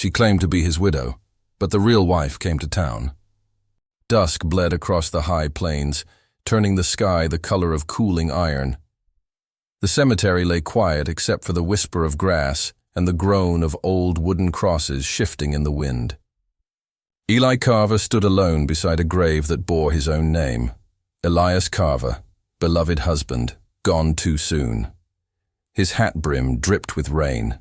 She claimed to be his widow, but the real wife came to town. Dusk bled across the high plains, turning the sky the color of cooling iron. The cemetery lay quiet except for the whisper of grass and the groan of old wooden crosses shifting in the wind. Eli Carver stood alone beside a grave that bore his own name. Elias Carver, beloved husband, gone too soon. His hat brim dripped with rain.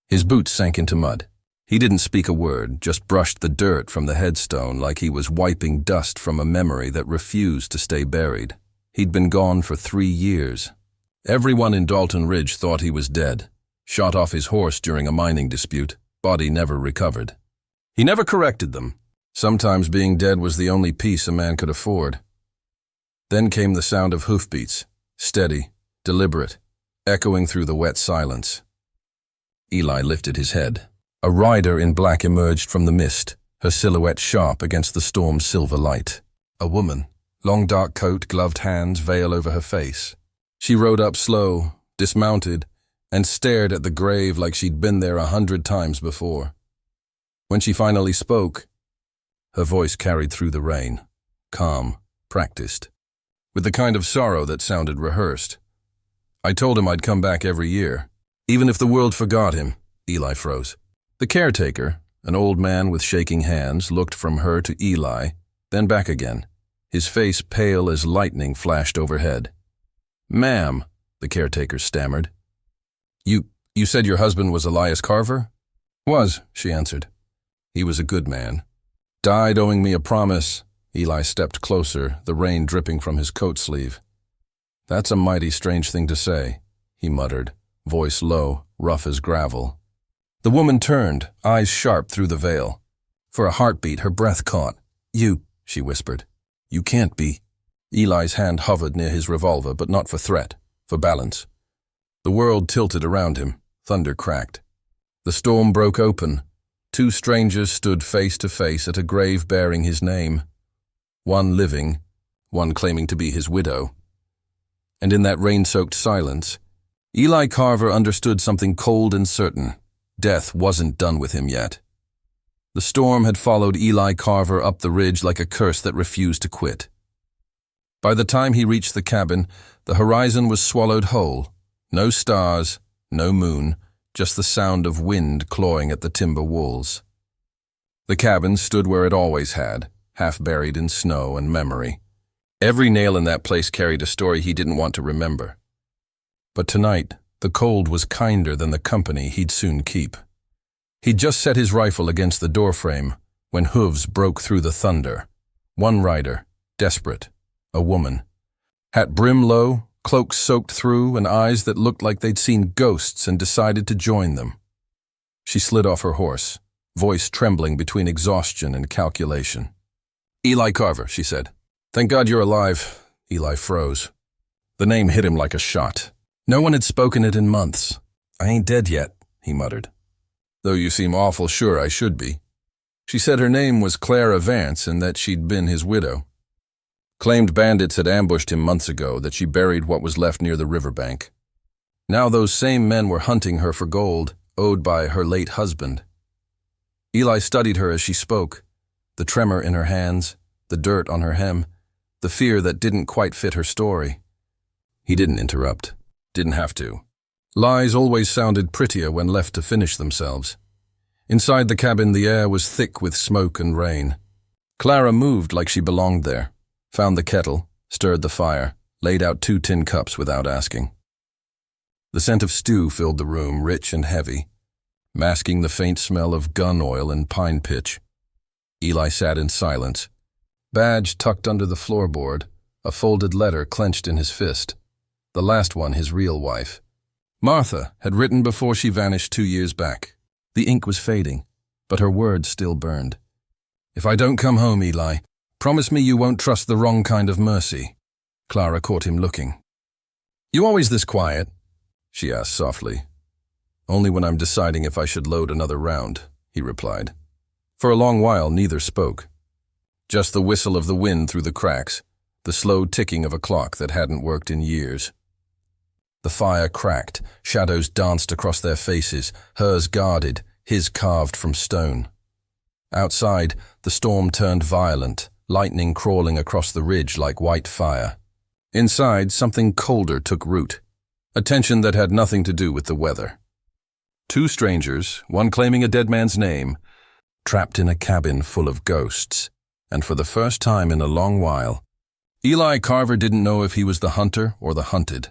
His boots sank into mud. He didn't speak a word, just brushed the dirt from the headstone like he was wiping dust from a memory that refused to stay buried. He'd been gone for 3 years. Everyone in Dalton Ridge thought he was dead. Shot off his horse during a mining dispute. Body never recovered. He never corrected them. Sometimes being dead was the only peace a man could afford. Then came the sound of hoofbeats, steady, deliberate, echoing through the wet silence. Eli lifted his head. A rider in black emerged from the mist, her silhouette sharp against the storm's silver light. A woman, long dark coat, gloved hands, veil over her face. She rode up slow, dismounted, and stared at the grave like she'd been there 100 times before. When she finally spoke, her voice carried through the rain, calm, practiced, with the kind of sorrow that sounded rehearsed. I told him I'd come back every year, even if the world forgot him. Eli froze. The caretaker, an old man with shaking hands, looked from her to Eli, then back again. His face pale as lightning flashed overhead. "Ma'am," the caretaker stammered. You said your husband was Elias Carver?" "Was," she answered. "He was a good man. Died owing me a promise." Eli stepped closer, the rain dripping from his coat sleeve. "That's a mighty strange thing to say," he muttered, voice low, rough as gravel. The woman turned, eyes sharp through the veil. For a heartbeat, her breath caught. "You," she whispered. "You can't be." Eli's hand hovered near his revolver, but not for threat, for balance. The world tilted around him. Thunder cracked. The storm broke open. 2 strangers stood face to face at a grave bearing his name. One living, one claiming to be his widow. And in that rain-soaked silence, Eli Carver understood something cold and certain. Death wasn't done with him yet. The storm had followed Eli Carver up the ridge like a curse that refused to quit. By the time he reached the cabin, the horizon was swallowed whole. No stars, no moon, just the sound of wind clawing at the timber walls. The cabin stood where it always had, half buried in snow and memory. Every nail in that place carried a story he didn't want to remember. But tonight, the cold was kinder than the company he'd soon keep. He'd just set his rifle against the doorframe when hooves broke through the thunder. One rider, desperate, a woman. Hat brim low, cloak soaked through, and eyes that looked like they'd seen ghosts and decided to join them. She slid off her horse, voice trembling between exhaustion and calculation. "Eli Carver," she said. "Thank God you're alive." Eli froze. The name hit him like a shot. No one had spoken it in months. "I ain't dead yet," he muttered. "Though you seem awful sure I should be." She said her name was Clara Vance and that she'd been his widow. Claimed bandits had ambushed him months ago, that she buried what was left near the riverbank. Now those same men were hunting her for gold, owed by her late husband. Eli studied her as she spoke, the tremor in her hands, the dirt on her hem, the fear that didn't quite fit her story. He didn't interrupt. Didn't have to. Lies always sounded prettier when left to finish themselves. Inside the cabin, the air was thick with smoke and rain. Clara moved like she belonged there, found the kettle, stirred the fire, laid out 2 tin cups without asking. The scent of stew filled the room, rich and heavy, masking the faint smell of gun oil and pine pitch. Eli sat in silence, badge tucked under the floorboard, a folded letter clenched in his fist. The last one his real wife. Martha had written before she vanished 2 years back. The ink was fading, but her words still burned. "If I don't come home, Eli, promise me you won't trust the wrong kind of mercy." Clara caught him looking. "You always this quiet?" she asked softly. "Only when I'm deciding if I should load another round," he replied. For a long while, neither spoke. Just the whistle of the wind through the cracks, the slow ticking of a clock that hadn't worked in years. The fire cracked, shadows danced across their faces, hers guarded, his carved from stone. Outside, the storm turned violent, lightning crawling across the ridge like white fire. Inside, something colder took root, a tension that had nothing to do with the weather. Two strangers, one claiming a dead man's name, trapped in a cabin full of ghosts, and for the first time in a long while, Eli Carver didn't know if he was the hunter or the hunted.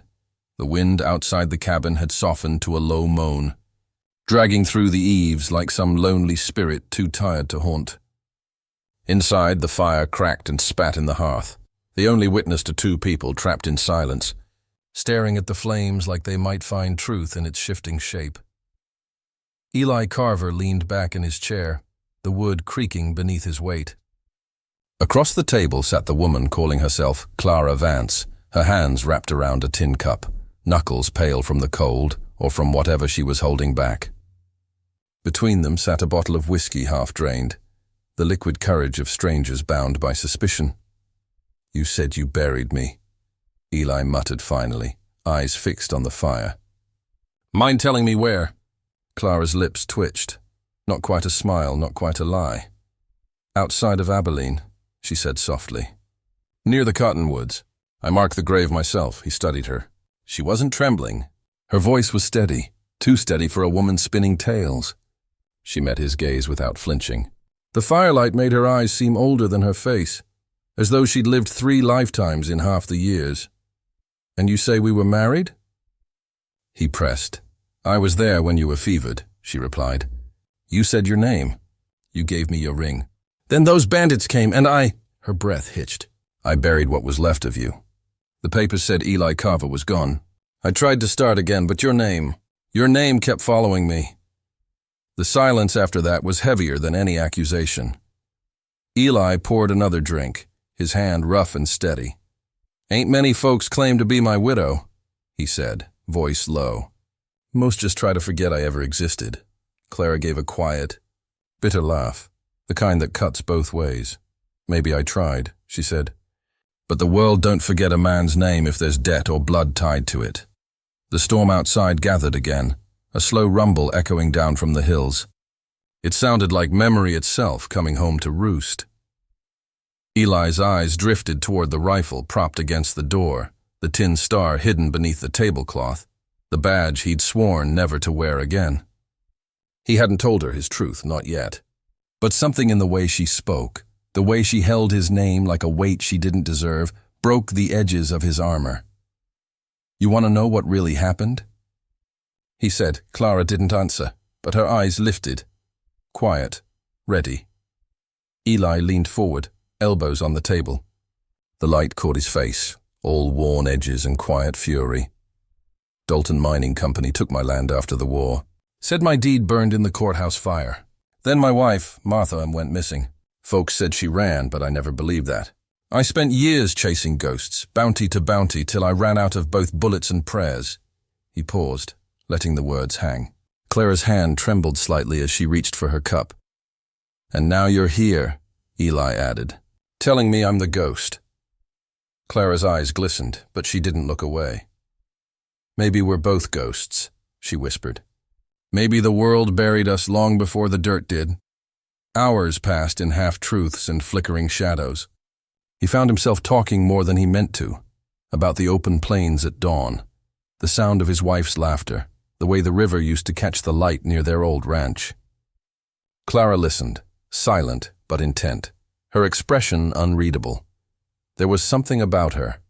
The wind outside the cabin had softened to a low moan, dragging through the eaves like some lonely spirit too tired to haunt. Inside, the fire cracked and spat in the hearth, the only witness to two people trapped in silence, staring at the flames like they might find truth in its shifting shape. Eli Carver leaned back in his chair, the wood creaking beneath his weight. Across the table sat the woman calling herself Clara Vance, her hands wrapped around a tin cup, knuckles pale from the cold or from whatever she was holding back. Between them sat a bottle of whiskey half drained, the liquid courage of strangers bound by suspicion. "You said you buried me," Eli muttered finally, eyes fixed on the fire. "Mind telling me where?" Clara's lips twitched. Not quite a smile, not quite a lie. "Outside of Abilene," she said softly. "Near the cottonwoods. I marked the grave myself," he studied her. She wasn't trembling. Her voice was steady, too steady for a woman spinning tales. She met his gaze without flinching. The firelight made her eyes seem older than her face, as though she'd lived 3 lifetimes in half the years. "And you say we were married?" He pressed. "I was there when you were fevered," she replied. "You said your name. You gave me your ring. Then those bandits came and I—" Her breath hitched. "I buried what was left of you. The papers said Eli Carver was gone. I tried to start again, but your name kept following me." The silence after that was heavier than any accusation. Eli poured another drink, his hand rough and steady. "Ain't many folks claim to be my widow," he said, voice low. "Most just try to forget I ever existed." Clara gave a quiet, bitter laugh, the kind that cuts both ways. "Maybe I tried," she said. "But the world don't forget a man's name if there's debt or blood tied to it." The storm outside gathered again, a slow rumble echoing down from the hills. It sounded like memory itself coming home to roost. Eli's eyes drifted toward the rifle propped against the door, the tin star hidden beneath the tablecloth, the badge he'd sworn never to wear again. He hadn't told her his truth, not yet. But something in the way she spoke, the way she held his name like a weight she didn't deserve, broke the edges of his armor. "You want to know what really happened?" he said. Clara didn't answer, but her eyes lifted. Quiet, ready. Eli leaned forward, elbows on the table. The light caught his face, all worn edges and quiet fury. "Dalton Mining Company took my land after the war. Said my deed burned in the courthouse fire. Then my wife, Martha, went missing. Folks said she ran, but I never believed that. I spent years chasing ghosts, bounty to bounty, till I ran out of both bullets and prayers." He paused, letting the words hang. Clara's hand trembled slightly as she reached for her cup. "And now you're here," Eli added, "telling me I'm the ghost." Clara's eyes glistened, but she didn't look away. "Maybe we're both ghosts," she whispered. "Maybe the world buried us long before the dirt did." Hours passed in half-truths and flickering shadows. He found himself talking more than he meant to, about the open plains at dawn, the sound of his wife's laughter, the way the river used to catch the light near their old ranch. Clara listened, silent but intent, her expression unreadable. There was something about her,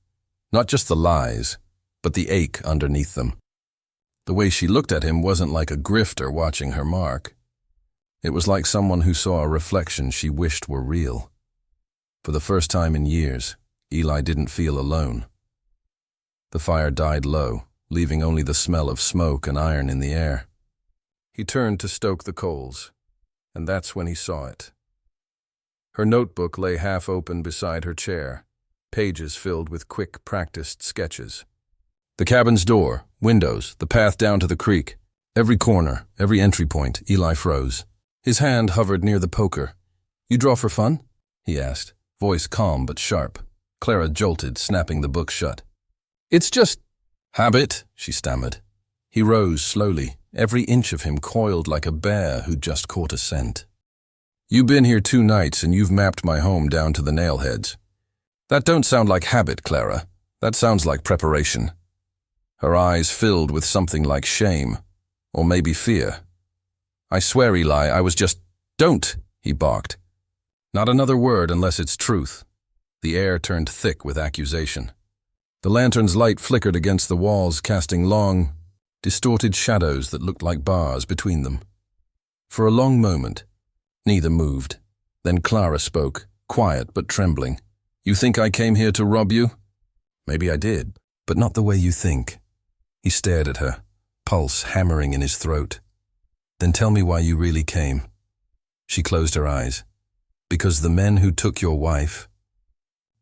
not just the lies, but the ache underneath them. The way she looked at him wasn't like a grifter watching her mark. It was like someone who saw a reflection she wished were real. For the first time in years, Eli didn't feel alone. The fire died low, leaving only the smell of smoke and iron in the air. He turned to stoke the coals, and that's when he saw it. Her notebook lay half open beside her chair, pages filled with quick, practiced sketches. The cabin's door, windows, the path down to the creek, every corner, every entry point, Eli froze. His hand hovered near the poker. "You draw for fun?" he asked, voice calm but sharp. Clara jolted, snapping the book shut. "It's just habit," she stammered. He rose slowly, every inch of him coiled like a bear who'd just caught a scent. "You've been here 2 nights and you've mapped my home down to the nailheads. That don't sound like habit, Clara. That sounds like preparation." Her eyes filled with something like shame, or maybe fear. "I swear, Eli, I was just—" "Don't!" he barked. "Not another word unless it's truth." The air turned thick with accusation. The lantern's light flickered against the walls, casting long, distorted shadows that looked like bars between them. For a long moment, neither moved. Then Clara spoke, quiet but trembling. "You think I came here to rob you?" "Maybe I did, but not the way you think." He stared at her, pulse hammering in his throat. "Then tell me why you really came." She closed her eyes. "Because the men who took your wife,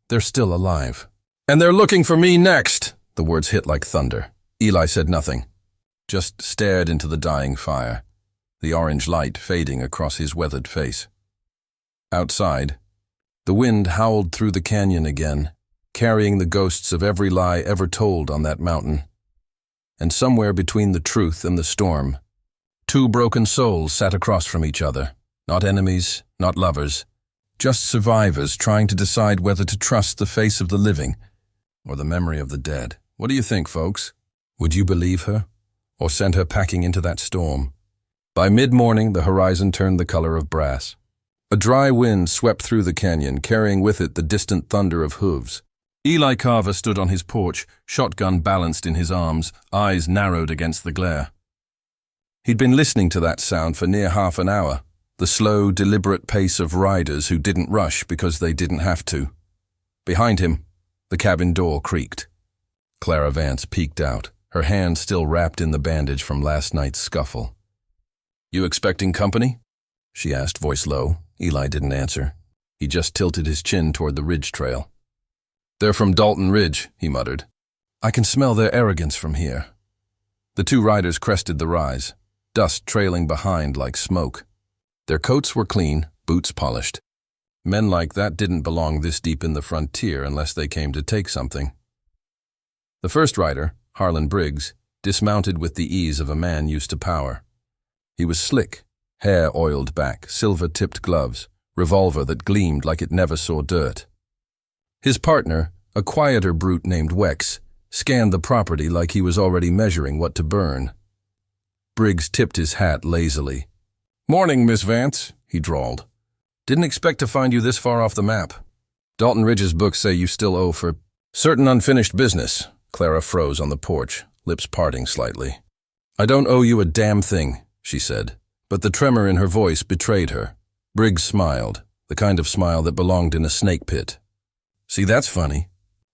they're still alive. And they're looking for me next!" The words hit like thunder. Eli said nothing, just stared into the dying fire, the orange light fading across his weathered face. Outside, the wind howled through the canyon again, carrying the ghosts of every lie ever told on that mountain. And somewhere between the truth and the storm, 2 broken souls sat across from each other, not enemies, not lovers, just survivors trying to decide whether to trust the face of the living or the memory of the dead. What do you think, folks? Would you believe her, or send her packing into that storm? By mid-morning, the horizon turned the color of brass. A dry wind swept through the canyon, carrying with it the distant thunder of hooves. Eli Carver stood on his porch, shotgun balanced in his arms, eyes narrowed against the glare. He'd been listening to that sound for near half an hour, the slow, deliberate pace of riders who didn't rush because they didn't have to. Behind him, the cabin door creaked. Clara Vance peeked out, her hand still wrapped in the bandage from last night's scuffle. "You expecting company?" she asked, voice low. Eli didn't answer. He just tilted his chin toward the ridge trail. "They're from Dalton Ridge," he muttered. "I can smell their arrogance from here." The 2 riders crested the rise, dust trailing behind like smoke. Their coats were clean, boots polished. Men like that didn't belong this deep in the frontier unless they came to take something. The first rider, Harlan Briggs, dismounted with the ease of a man used to power. He was slick, hair oiled back, silver-tipped gloves, revolver that gleamed like it never saw dirt. His partner, a quieter brute named Wex, scanned the property like he was already measuring what to burn. Briggs tipped his hat lazily. "Morning, Miss Vance," he drawled. "Didn't expect to find you this far off the map. Dalton Ridge's books say you still owe for certain unfinished business." Clara froze on the porch, lips parting slightly. "I don't owe you a damn thing," she said, but the tremor in her voice betrayed her. Briggs smiled, the kind of smile that belonged in a snake pit. "See, that's funny,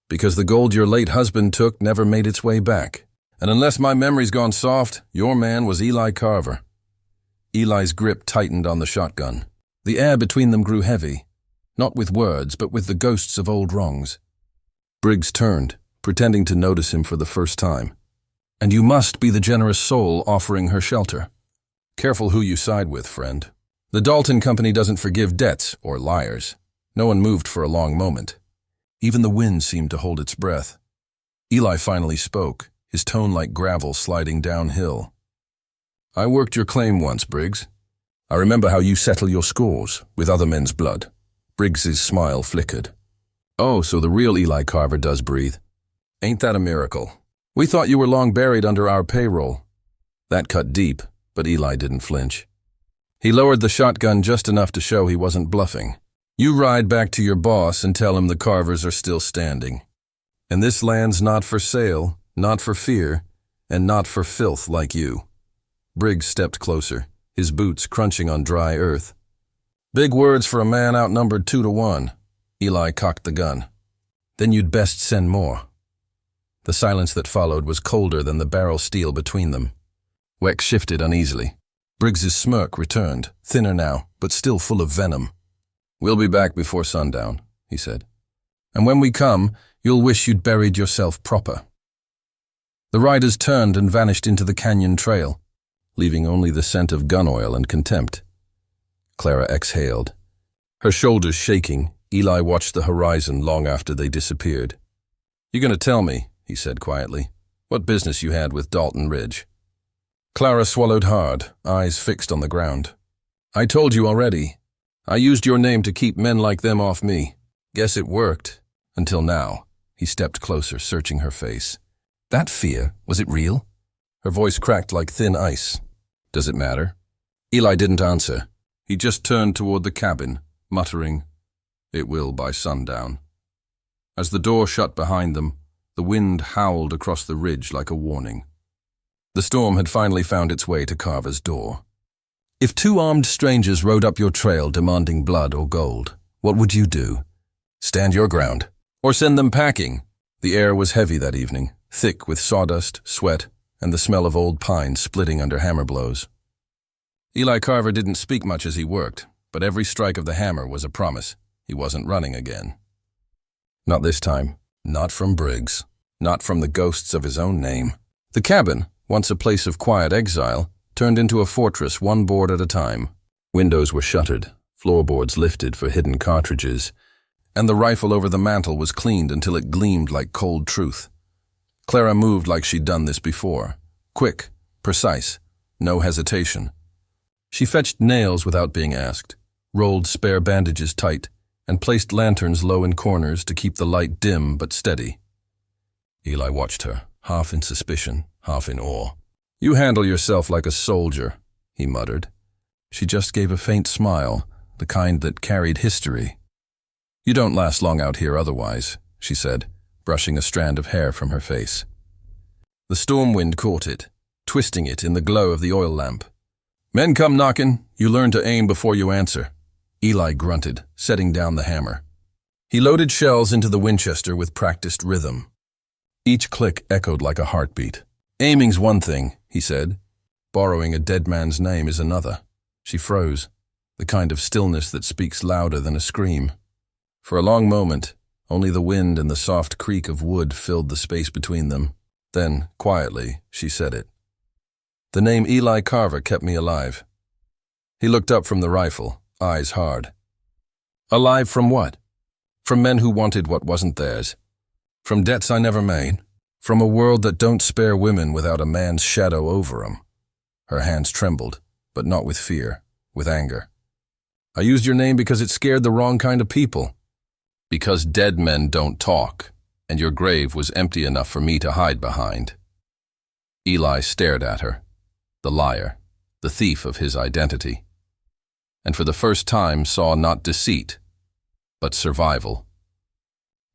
because the gold your late husband took never made its way back. And unless my memory's gone soft, your man was Eli Carver." Eli's grip tightened on the shotgun. The air between them grew heavy, not with words, but with the ghosts of old wrongs. Briggs turned, pretending to notice him for the first time. "And you must be the generous soul offering her shelter. Careful who you side with, friend. The Dalton Company doesn't forgive debts or liars." No one moved for a long moment. Even the wind seemed to hold its breath. Eli finally spoke, his tone like gravel sliding downhill. "I worked your claim once, Briggs. I remember how you settle your scores with other men's blood." Briggs's smile flickered. "Oh, so the real Eli Carver does breathe. Ain't that a miracle? We thought you were long buried under our payroll." That cut deep, but Eli didn't flinch. He lowered the shotgun just enough to show he wasn't bluffing. "You ride back to your boss and tell him the Carvers are still standing. And this land's not for sale, not for fear, and not for filth like you." Briggs stepped closer, his boots crunching on dry earth. "Big words for a man outnumbered 2-1. Eli cocked the gun. "Then you'd best send more." The silence that followed was colder than the barrel steel between them. Weck shifted uneasily. Briggs's smirk returned, thinner now, but still full of venom. "We'll be back before sundown," he said. "And when we come, you'll wish you'd buried yourself proper." The riders turned and vanished into the canyon trail, leaving only the scent of gun oil and contempt. Clara exhaled. Her shoulders shaking, Eli watched the horizon long after they disappeared. "You're going to tell me," he said quietly, "what business you had with Dalton Ridge." Clara swallowed hard, eyes fixed on the ground. I told you already. I used your name to keep men like them off me. Guess it worked. Until now. He stepped closer, searching her face. That fear, was it real? Her voice cracked like thin ice. Does it matter? Eli didn't answer. He just turned toward the cabin, muttering, "It will by sundown." As the door shut behind them, the wind howled across the ridge like a warning. The storm had finally found its way to Carver's door. If two armed strangers rode up your trail demanding blood or gold, what would you do? Stand your ground, or send them packing? The air was heavy that evening, thick with sawdust, sweat, and the smell of old pine splitting under hammer blows. Eli Carver didn't speak much as he worked, but every strike of the hammer was a promise. He wasn't running again. Not this time. Not from Briggs. Not from the ghosts of his own name. The cabin, once a place of quiet exile, turned into a fortress one board at a time. Windows were shuttered, floorboards lifted for hidden cartridges, and the rifle over the mantel was cleaned until it gleamed like cold truth. Clara moved like she'd done this before. Quick, precise, no hesitation. She fetched nails without being asked, rolled spare bandages tight, and placed lanterns low in corners to keep the light dim but steady. Eli watched her, half in suspicion, half in awe. "You handle yourself like a soldier," he muttered. She just gave a faint smile, the kind that carried history. "You don't last long out here otherwise," she said, brushing a strand of hair from her face. The storm wind caught it, twisting it in the glow of the oil lamp. "Men come knocking, you learn to aim before you answer." Eli grunted, setting down the hammer. He loaded shells into the Winchester with practiced rhythm. Each click echoed like a heartbeat. "Aiming's one thing," he said. "Borrowing a dead man's name is another." She froze, the kind of stillness that speaks louder than a scream. For a long moment, only the wind and the soft creak of wood filled the space between them. Then, quietly, she said it. "The name Eli Carver kept me alive." He looked up from the rifle, eyes hard. "Alive from what?" "From men who wanted what wasn't theirs. From debts I never made. From a world that don't spare women without a man's shadow over 'em." Her hands trembled, but not with fear, with anger. "I used your name because it scared the wrong kind of people. Because dead men don't talk, and your grave was empty enough for me to hide behind." Eli stared at her, the liar, the thief of his identity, and for the first time saw not deceit, but survival.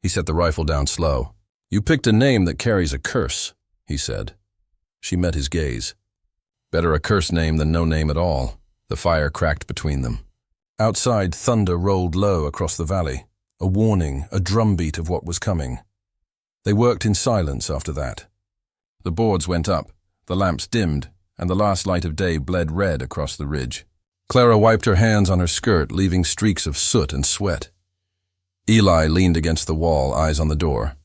He set the rifle down slow. "You picked a name that carries a curse," he said. She met his gaze. Better a curse name than no name at all. The fire cracked between them. Outside, thunder rolled low across the valley, a warning, a drumbeat of what was coming. They worked in silence after that. The boards went up, the lamps dimmed, and the last light of day bled red across the ridge. Clara wiped her hands on her skirt, leaving streaks of soot and sweat. Eli leaned against the wall, eyes on the door.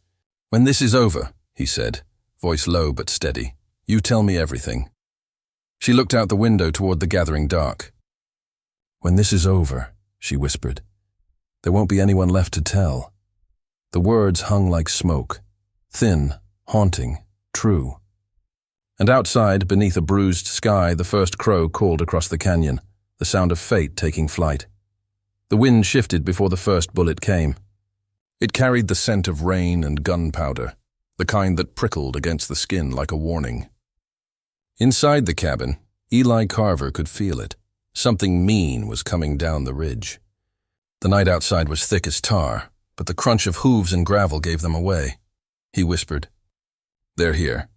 "When this is over," he said, voice low but steady, "you tell me everything." She looked out the window toward the gathering dark. "When this is over," she whispered, "there won't be anyone left to tell." The words hung like smoke, thin, haunting, true. And outside, beneath a bruised sky, the first crow called across the canyon, the sound of fate taking flight. The wind shifted before the first bullet came. It carried the scent of rain and gunpowder, the kind that prickled against the skin like a warning. Inside the cabin, Eli Carver could feel it. Something mean was coming down the ridge. The night outside was thick as tar, but the crunch of hooves and gravel gave them away. He whispered, "They're here."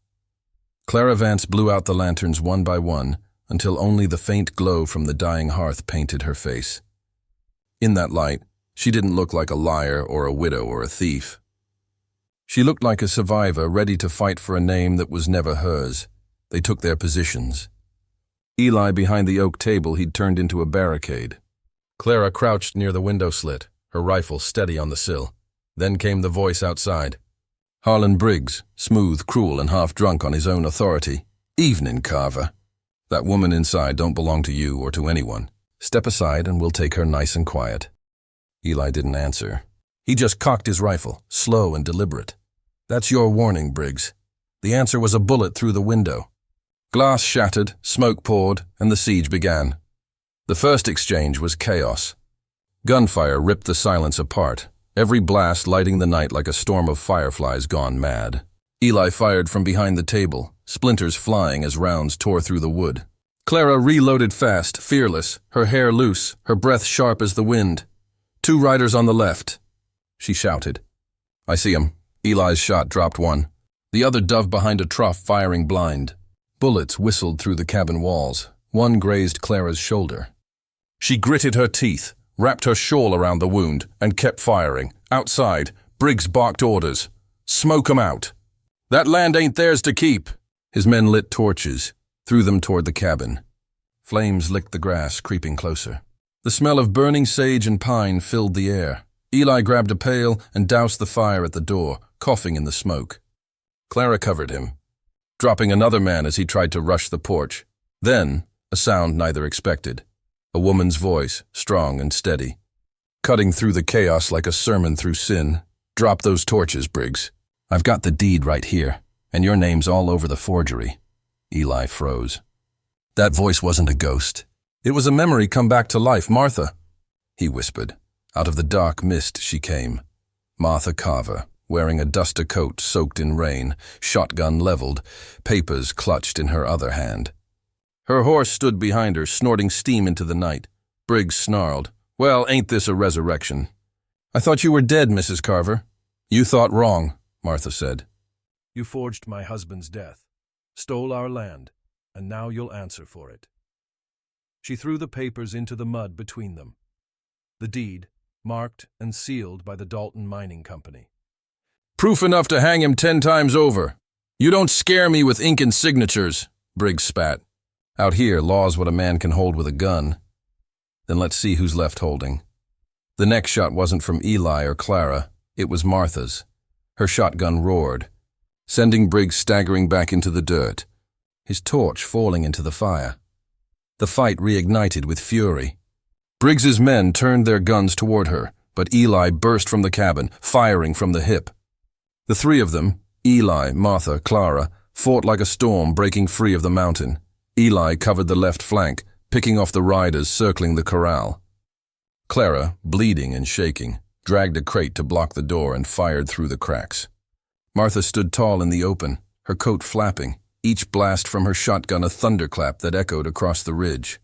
Clara Vance blew out the lanterns one by one until only the faint glow from the dying hearth painted her face. In that light, she didn't look like a liar or a widow or a thief. She looked like a survivor ready to fight for a name that was never hers. They took their positions. Eli behind the oak table he'd turned into a barricade. Clara crouched near the window slit, her rifle steady on the sill. Then came the voice outside. Harlan Briggs, smooth, cruel, and half-drunk on his own authority. "Evening, Carver. That woman inside don't belong to you or to anyone. Step aside and we'll take her nice and quiet." Eli didn't answer. He just cocked his rifle, slow and deliberate. "That's your warning, Briggs." The answer was a bullet through the window. Glass shattered, smoke poured, and the siege began. The first exchange was chaos. Gunfire ripped the silence apart, every blast lighting the night like a storm of fireflies gone mad. Eli fired from behind the table, splinters flying as rounds tore through the wood. Clara reloaded fast, fearless, her hair loose, her breath sharp as the wind. 2 riders on the left, she shouted. I see 'em. Eli's shot dropped one. The other dove behind a trough, firing blind. Bullets whistled through the cabin walls. One grazed Clara's shoulder. She gritted her teeth, wrapped her shawl around the wound, and kept firing. Outside, Briggs barked orders. Smoke 'em out. That land ain't theirs to keep. His men lit torches, threw them toward the cabin. Flames licked the grass, creeping closer. The smell of burning sage and pine filled the air. Eli grabbed a pail and doused the fire at the door, coughing in the smoke. Clara covered him, dropping another man as he tried to rush the porch. Then, a sound neither expected. A woman's voice, strong and steady, cutting through the chaos like a sermon through sin. Drop those torches, Briggs. I've got the deed right here, and your name's all over the forgery. Eli froze. That voice wasn't a ghost. It was a memory come back to life. Martha, he whispered. Out of the dark mist she came. Martha Carver, wearing a duster coat soaked in rain, shotgun leveled, papers clutched in her other hand. Her horse stood behind her, snorting steam into the night. Briggs snarled, Well, ain't this a resurrection? I thought you were dead, Mrs. Carver. You thought wrong, Martha said. You forged my husband's death, stole our land, and now you'll answer for it. She threw the papers into the mud between them. The deed, marked and sealed by the Dalton Mining Company. Proof enough to hang him 10 times over. You don't scare me with ink and signatures, Briggs spat. Out here, law's what a man can hold with a gun. Then let's see who's left holding. The next shot wasn't from Eli or Clara. It was Martha's. Her shotgun roared, sending Briggs staggering back into the dirt, his torch falling into the fire. The fight reignited with fury. Briggs's men turned their guns toward her, but Eli burst from the cabin, firing from the hip. The 3 of them, Eli, Martha, Clara, fought like a storm breaking free of the mountain. Eli covered the left flank, picking off the riders circling the corral. Clara, bleeding and shaking, dragged a crate to block the door and fired through the cracks. Martha stood tall in the open, her coat flapping, each blast from her shotgun a thunderclap that echoed across the ridge.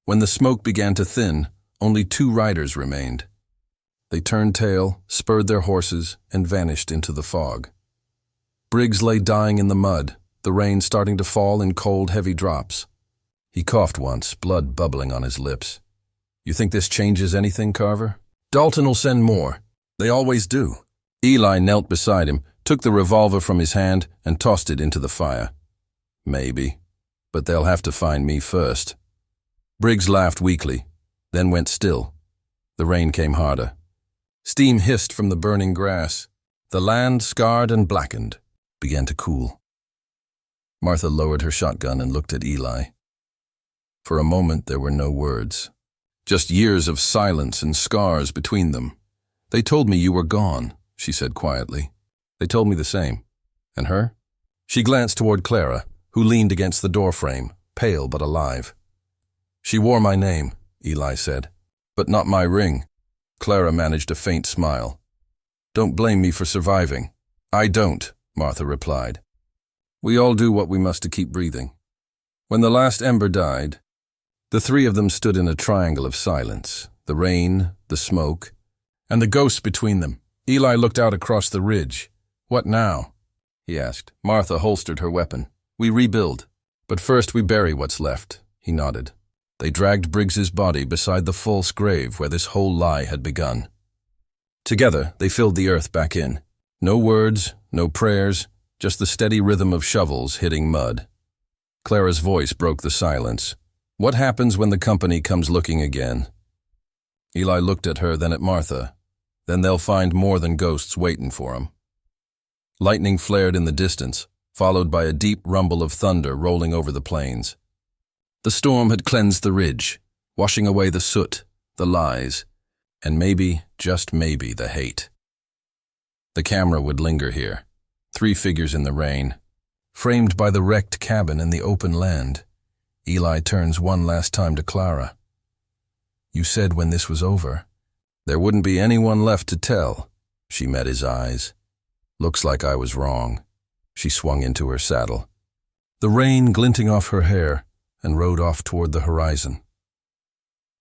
When the smoke began to thin, only 2 riders remained. They turned tail, spurred their horses, and vanished into the fog. Briggs lay dying in the mud, the rain starting to fall in cold, heavy drops. He coughed once, blood bubbling on his lips. You think this changes anything, Carver? Dalton'll send more. They always do. Eli knelt beside him, took the revolver from his hand, and tossed it into the fire. Maybe, but they'll have to find me first. Briggs laughed weakly, then went still. The rain came harder. Steam hissed from the burning grass. The land, scarred and blackened, began to cool. Martha lowered her shotgun and looked at Eli. For a moment there were no words, just years of silence and scars between them. They told me you were gone, she said quietly. They told me the same. And her? She glanced toward Clara, who leaned against the doorframe, pale but alive. She wore my name, Eli said, but not my ring. Clara managed a faint smile. Don't blame me for surviving. I don't, Martha replied. We all do what we must to keep breathing. When the last ember died, the 3 of them stood in a triangle of silence, the rain, the smoke, and the ghosts between them. Eli looked out across the ridge. What now? He asked. Martha holstered her weapon. We rebuild, but first we bury what's left, he nodded. They dragged Briggs's body beside the false grave where this whole lie had begun. Together, they filled the earth back in. No words, no prayers, just the steady rhythm of shovels hitting mud. Clara's voice broke the silence. What happens when the company comes looking again? Eli looked at her, then at Martha. Then they'll find more than ghosts waiting for 'em. Lightning flared in the distance, followed by a deep rumble of thunder rolling over the plains. The storm had cleansed the ridge, washing away the soot, the lies, and maybe, just maybe, the hate. The camera would linger here. 3 figures in the rain, framed by the wrecked cabin and the open land. Eli turns one last time to Clara. "You said when this was over, there wouldn't be anyone left to tell." She met his eyes. "Looks like I was wrong." She swung into her saddle, the rain glinting off her hair, and rode off toward the horizon.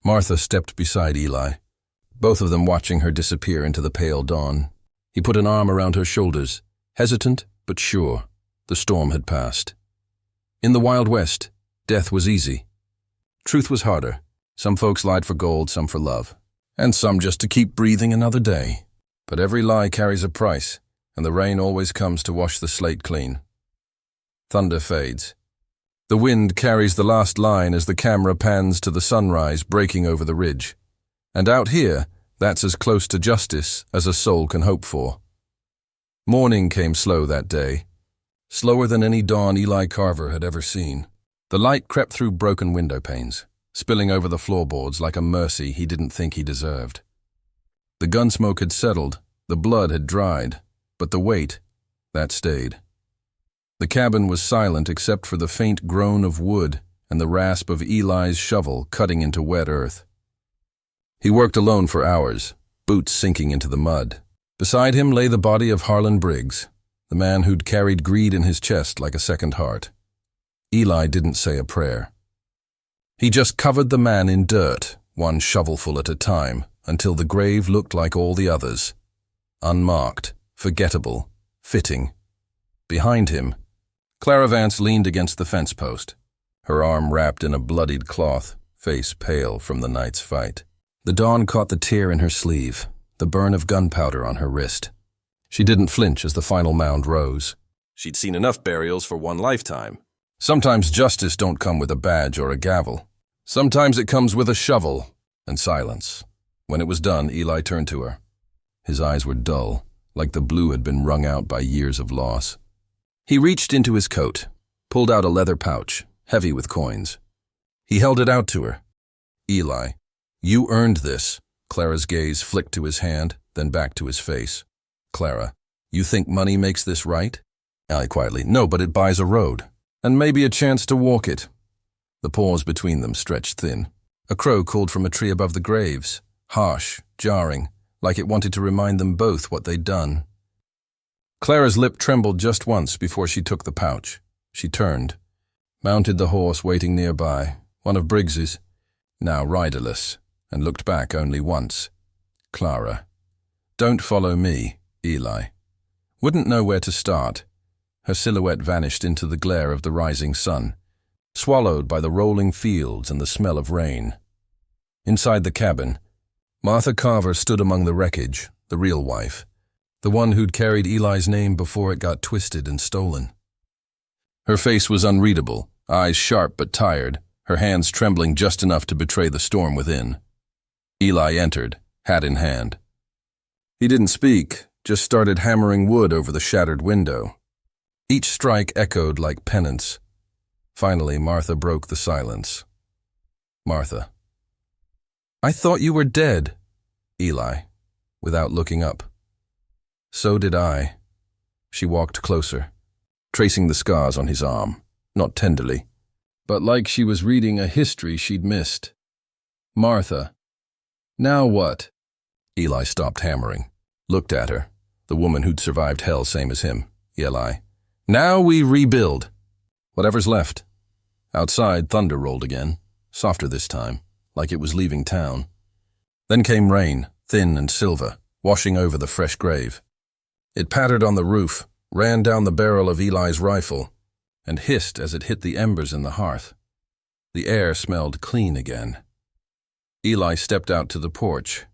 Martha stepped beside Eli, both of them watching her disappear into the pale dawn. He put an arm around her shoulders, hesitant but sure. The storm had passed. In the Wild West, death was easy. Truth was harder. Some folks lied for gold, some for love, and some just to keep breathing another day. But every lie carries a price, and the rain always comes to wash the slate clean. Thunder fades. The wind carries the last line as the camera pans to the sunrise breaking over the ridge. And out here, that's as close to justice as a soul can hope for. Morning came slow that day, slower than any dawn Eli Carver had ever seen. The light crept through broken window panes, spilling over the floorboards like a mercy he didn't think he deserved. The gun smoke had settled, the blood had dried, but the weight, that stayed. The cabin was silent except for the faint groan of wood and the rasp of Eli's shovel cutting into wet earth. He worked alone for hours, boots sinking into the mud. Beside him lay the body of Harlan Briggs, the man who'd carried greed in his chest like a second heart. Eli didn't say a prayer. He just covered the man in dirt, one shovelful at a time, until the grave looked like all the others. Unmarked, forgettable, fitting. Behind him, Clara Vance leaned against the fence post, her arm wrapped in a bloodied cloth, face pale from the night's fight. The dawn caught the tear in her sleeve, the burn of gunpowder on her wrist. She didn't flinch as the final mound rose. She'd seen enough burials for one lifetime. Sometimes justice don't come with a badge or a gavel. Sometimes it comes with a shovel and silence. When it was done, Eli turned to her. His eyes were dull, like the blue had been wrung out by years of loss. He reached into his coat, pulled out a leather pouch, heavy with coins. He held it out to her. "Eli, you earned this." Clara's gaze flicked to his hand, then back to his face. "Clara, you think money makes this right?" Eli quietly, "No, but it buys a road, and maybe a chance to walk it." The pause between them stretched thin. A crow called from a tree above the graves, harsh, jarring, like it wanted to remind them both what they'd done. Clara's lip trembled just once before she took the pouch. She turned, mounted the horse waiting nearby, one of Briggs's, now riderless, and looked back only once. "Clara, don't follow me," Eli. Wouldn't know where to start. Her silhouette vanished into the glare of the rising sun, swallowed by the rolling fields and the smell of rain. Inside the cabin, Martha Carver stood among the wreckage, the real wife, the one who'd carried Eli's name before it got twisted and stolen. Her face was unreadable, eyes sharp but tired, her hands trembling just enough to betray the storm within. Eli entered, hat in hand. He didn't speak, just started hammering wood over the shattered window. Each strike echoed like penance. Finally, Martha broke the silence. "Martha." "I thought you were dead." Eli, without looking up. "So did I." She walked closer, tracing the scars on his arm, not tenderly, but like she was reading a history she'd missed. "Martha, now what?" Eli stopped hammering, looked at her, the woman who'd survived hell same as him. Eli, "Now we rebuild. Whatever's left." Outside, thunder rolled again, softer this time, like it was leaving town. Then came rain, thin and silver, washing over the fresh grave. It pattered on the roof, ran down the barrel of Eli's rifle, and hissed as it hit the embers in the hearth. The air smelled clean again. Eli stepped out to the porch,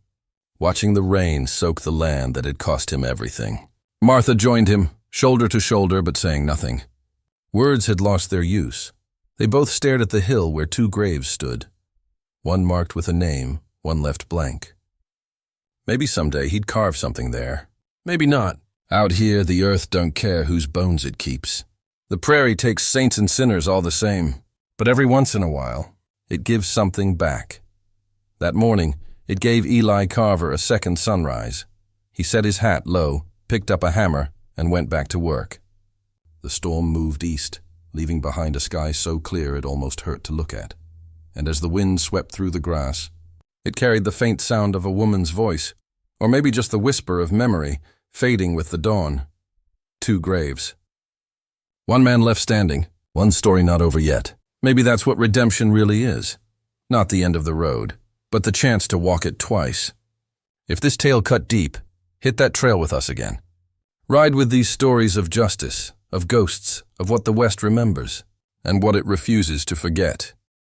watching the rain soak the land that had cost him everything. Martha joined him, shoulder to shoulder but saying nothing. Words had lost their use. They both stared at the hill where two graves stood, one marked with a name, one left blank. Maybe someday he'd carve something there. Maybe not. Out here, the earth don't care whose bones it keeps. The prairie takes saints and sinners all the same, but every once in a while, it gives something back. That morning, it gave Eli Carver a second sunrise. He set his hat low, picked up a hammer, and went back to work. The storm moved east, leaving behind a sky so clear it almost hurt to look at. And as the wind swept through the grass, it carried the faint sound of a woman's voice, or maybe just the whisper of memory, fading with the dawn. 2 graves. One man left standing, one story not over yet. Maybe that's what redemption really is. Not the end of the road, but the chance to walk it twice. If this tale cut deep, hit that trail with us again. Ride with these stories of justice, of ghosts, of what the West remembers, and what it refuses to forget.